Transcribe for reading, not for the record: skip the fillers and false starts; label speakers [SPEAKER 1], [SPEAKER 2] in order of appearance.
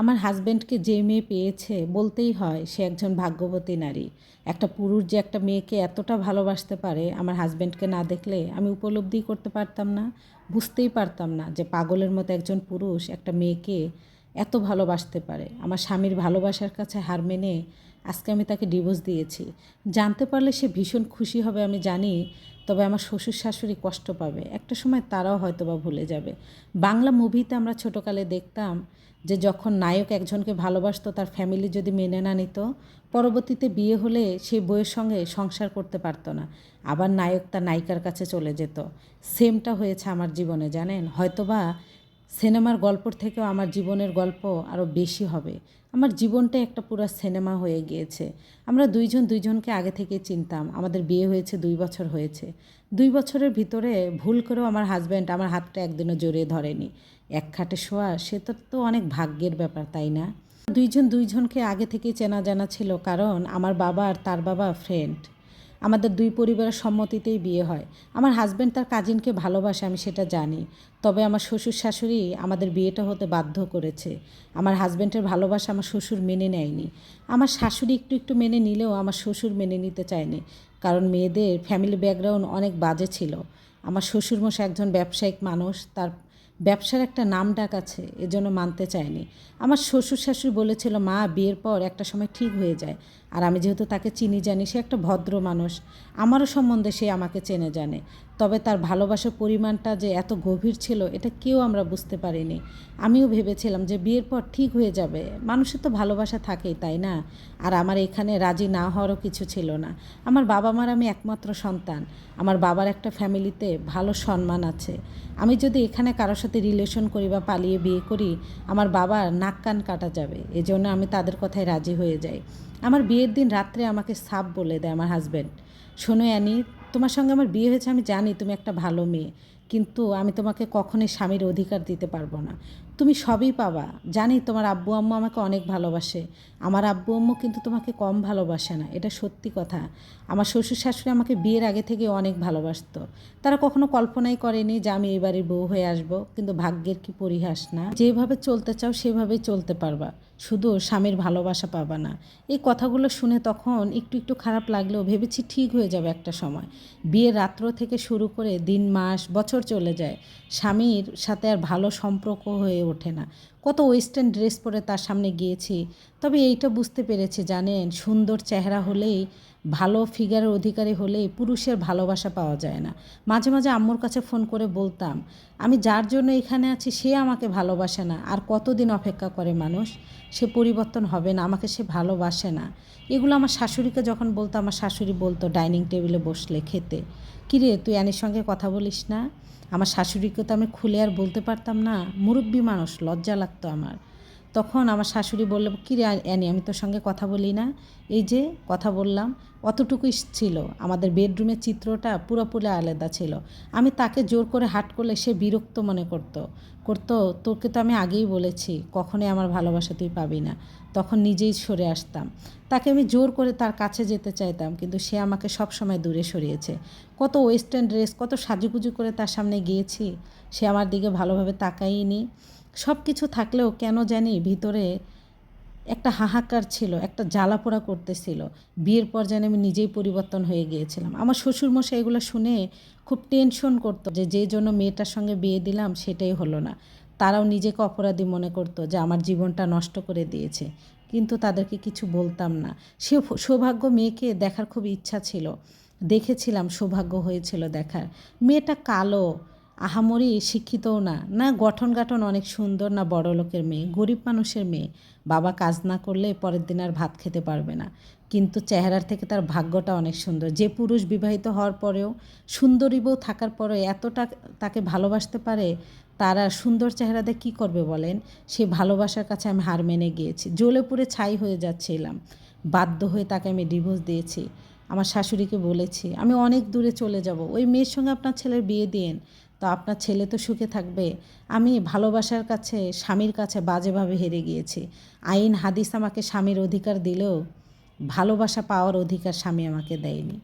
[SPEAKER 1] আমার হাজব্যান্ডকে যে মেয়ে পেয়েছে বলতেই হয় সে একজন ভাগ্যবতী নারী। একটা পুরুষ যে একটা মেয়েকে এতটা ভালোবাসতে পারে আমার হাজব্যান্ডকে না দেখলে আমি উপলব্ধি করতে পারতাম না, বুঝতেই পারতাম না যে পাগলের মতো একজন পুরুষ একটা মেয়েকে এত ভালোবাসতে পারে। আমার স্বামীর ভালোবাসার কাছে হার মেনে আজকে আমি তাকে ডিভোর্স দিয়েছি। জানতে পারলে সে ভীষণ খুশি হবে আমি জানি, তবে আমার শ্বশুর শাশুড়ি কষ্ট পাবে। একটা সময় তারাও হয়তো বা ভুলে যাবে। বাংলা মুভিতে আমরা ছোটোকালে দেখতাম যে যখন নায়ক একজনকে ভালোবাসতো তার ফ্যামিলি যদি মেনে না নিত, পরবর্তীতে বিয়ে হলে সেই বউয়ের সঙ্গে সংসার করতে পারতো না, আবার নায়ক তার নায়িকার কাছে চলে যেত। সেমটা হয়েছে আমার জীবনে, জানেন? হয়তোবা সিনেমার গল্পর থেকেও আমার জীবনের গল্প আরও বেশি হবে। আমার জীবনটা একটা পুরো সিনেমা হয়ে গিয়েছে। আমরা দুইজন দুইজনকে আগে থেকে চিনতাম। আমাদের বিয়ে হয়েছে 2 বছর হয়েছে। 2 বছরের ভিতরে ভুল করেও আমার হাজব্যান্ড আমার হাতটা একদিনও জড়িয়ে ধরেনি। এক খাটে শোয়া সেটা তো অনেক ভাগ্যের ব্যাপার, তাই না? দুইজন দুইজনকে আগে থেকেই চেনা জানা ছিল, কারণ আমার বাবা আর তার বাবা ফ্রেন্ড। আমাদের দুই পরিবারের সম্মতিতেই বিয়ে হয়। আমার হাজব্যান্ড তার কাজিনকে ভালোবাসে, আমি সেটা জানি। তবে আমার শ্বশুর শাশুড়ি আমাদের বিয়েটা হতে বাধ্য করেছে। আমার হাজব্যান্ডের ভালোবাসা আমার শ্বশুর মেনে নেয়নি। আমার শাশুড়ি একটু একটু মেনে নিলেও আমার শ্বশুর মেনে নিতে চায়নি, কারণ মেয়েদের ফ্যামিলি ব্যাকগ্রাউন্ড অনেক বাজে ছিল। আমার শ্বশুরমশাই একজন ব্যবসায়িক মানুষ, তার ব্যবসার একটা নাম ডাক আছে, এজন্য মানতে চায়নি। আমার শ্বশুর শাশুড়ি বলেছিল মা বিয়ের পর একটা সময় ঠিক হয়ে যায়। আর আমি যেহেতু তাকে চিনি জানি, সে একটা ভদ্র মানুষ, আমারও সম্বন্ধে সে আমাকে চেনে জানে। তবে তার ভালোবাসার পরিমাণটা যে এত গভীর ছিল এটা কেউ আমরা বুঝতে পারিনি। আমিও ভেবেছিলাম যে বিয়ের পর ঠিক হয়ে যাবে, মানুষের তো ভালোবাসা থাকেই, তাই না? আর আমার এখানে রাজি না হওয়ারও কিছু ছিল না। আমার বাবা মার আমি একমাত্র সন্তান। আমার বাবার একটা ফ্যামিলিতে ভালো সম্মান আছে। আমি যদি এখানে কারোর সাথে রিলেশন করি বা পালিয়ে বিয়ে করি, আমার বাবার নাক কান কাটা যাবে। এজন্য আমি তাদের কথায় রাজি হয়ে যাই। আমার বিয়ের দিন রাত্রে আমাকে সাপ বলে দেয় আমার হাজব্যান্ড, শোনো অ্যানি, তোমার সঙ্গে আমার বিয়ে হয়েছে, আমি জানি তুমি একটা ভালো মেয়ে, কিন্তু আমি তোমাকে কখনোই স্বামীর অধিকার দিতে পারবো না। তুমি সবই পাবা, জানি তোমার আব্বু আম্মু আমাকে অনেক ভালোবাসে, আমার আব্বু আম্মু কিন্তু তোমাকে কম ভালোবাসে না, এটা সত্যি কথা। আমার শ্বশুর শাশুড়ি আমাকে বিয়ের আগে থেকে অনেক ভালোবাসতো। তারা কখনো কল্পনাই করেনি যে আমি এই বাড়ির বউ হয়ে আসব, কিন্তু ভাগ্যের কি পরিহাস না? যেভাবে চলতে চাও সেভাবেই চলতে পারবা, শুধু স্বামীর ভালোবাসা পাবা না। এই কথাগুলো শুনে তখন একটু একটু খারাপ লাগলেও ভেবেছি ঠিক হয়ে যাবে একটা সময়। বিয়ের রাত্র থেকে শুরু করে দিন মাস বছর চলে যায়, স্বামীর সাথে আর ভালো সম্পর্ক হয়ে ওঠে না। কত ওয়েস্টার্ন ড্রেস পরে তার সামনে গিয়েছি, তবে এইটা বুঝতে পেরেছি জানেন, সুন্দর চেহারা হলেই, ভালো ফিগারের অধিকারী হলেই পুরুষের ভালোবাসা পাওয়া যায় না। মাঝে মাঝে আম্মুর কাছে ফোন করে বলতাম, আমি যার জন্য এখানে আছি সে আমাকে ভালোবাসে না, আর কতদিন অপেক্ষা করে মানুষ? সে পরিবর্তন হবে না, আমাকে সে ভালোবাসে না। এগুলো আমার শাশুড়িকে যখন বলতো, আমার শাশুড়ি বলতো ডাইনিং টেবিলে বসলে খেতে, কিরে তুই অ্যানির সঙ্গে কথা বলিস না? আমার শাশুড়িকে তো আমি খুলে আর বলতে পারতাম না, মুরব্বী মানুষ, লজ্জা লাগতো আমার। তখন আমার শাশুড়ি বলল, কিরে অ্যানি, আমি তোর সঙ্গে কথা বলি না? এই যে কথা বললাম, অতটুকুই ছিল। আমাদের বেডরুমের চিত্রটা পুরোপুরি আলাদা ছিল। আমি তাকে জোর করে হাট করলে সে বিরক্ত মনে করতো। তোকে তো আমি আগেই বলেছি কখনোই আমার ভালোবাসা তুই পাবি না। তখন নিজেই সরে আসতাম। তাকে আমি জোর করে তার কাছে যেতে চাইতাম, কিন্তু সে আমাকে সবসময় দূরে সরিয়েছে। কত ওয়েস্টার্ন ড্রেস, কত সাজুগুজু করে তার সামনে গিয়েছি, সে আমার দিকে ভালোভাবে তাকায়নি। সব কিছু থাকলেও কেন জানি ভিতরে একটা হাহাকার ছিল, একটা জ্বালাপোড়া করতেছিল। বিয়ের পর যেন আমি নিজেই পরিবর্তন হয়ে গিয়েছিলাম। আমার শ্বশুরমশাই এগুলো শুনে খুব টেনশন করতো যে যে জন্য মেয়েটার সঙ্গে বিয়ে দিলাম সেটাই হলো না। তারাও নিজেকে অপরাধী মনে করতো যে আমার জীবনটা নষ্ট করে দিয়েছে, কিন্তু তাদেরকে কিছু বলতাম না। সে সৌভাগ্য মেয়েকে দেখার খুব ইচ্ছা ছিল, দেখেছিলাম, সৌভাগ্য হয়েছিল দেখার। মেয়েটা কালো, আহামরি শিক্ষিতও না, না গঠন গাঠন অনেক সুন্দর, না বড় লোকের মেয়ে, গরিব মানুষের মেয়ে। বাবা কাজ না করলে পরের দিন আর ভাত খেতে পারবে না, কিন্তু চেহারার থেকে তার ভাগ্যটা অনেক সুন্দর। যে পুরুষ বিবাহিত হওয়ার পরেও, সুন্দরী বউ থাকার পরেও এতটা তাকে ভালোবাসতে পারে, তারা সুন্দর চেহারা দিয়ে কী করবে বলেন? সে ভালোবাসার কাছে আমি হার মেনে গিয়েছি, জ্বলে পুড়ে ছাই হয়ে যাচ্ছিলাম। বাধ্য হয়ে তাকে আমি ডিভোর্স দিয়েছি। আমার শাশুড়িকে বলেছি আমি অনেক দূরে চলে যাব, ওই মেয়ের সঙ্গে আপনার ছেলের বিয়ে দিন, তো আপনার ছেলে তো সুখে থাকবে। আমি ভালোবাসার কাছে, স্বামীর কাছে বাজেভাবে হেরে গিয়েছি। আইন হাদিস আমাকে স্বামীর অধিকার দিলেও ভালোবাসা পাওয়ার অধিকার স্বামী আমাকে দেয়নি।